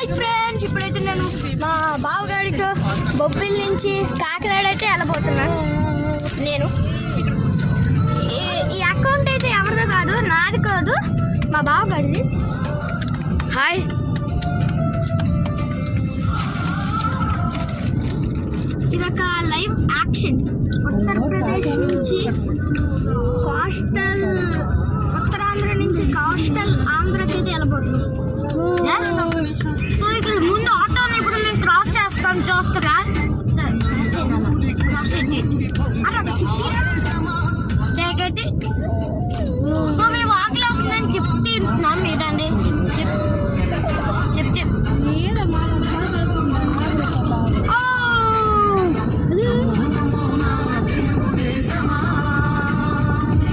Hi friends, ఇప్పుడైతే నేను మా బావగాడితో బొబ్బిల్ నుంచి కాకినాడ అయితే వెళ్ళబోతున్నాను. నేను ఈ అకౌంట్ అయితే ఎవరిదో కాదు, నాది కాదు, మా బావగాడిది. హాయ్, ఇదొక లైవ్ యాక్షన్. ఉత్తరప్రదేశ్ నుంచి కోస్టల్, ఉత్తరాంధ్ర నుంచి కోస్టల్ ఆంధ్రకి అయితే వెళ్ళబోతున్నాం. సో ఇక్కడ ముందు ఆటోని ఇప్పుడు మేము క్రాస్ చేస్తాం. చూస్తారా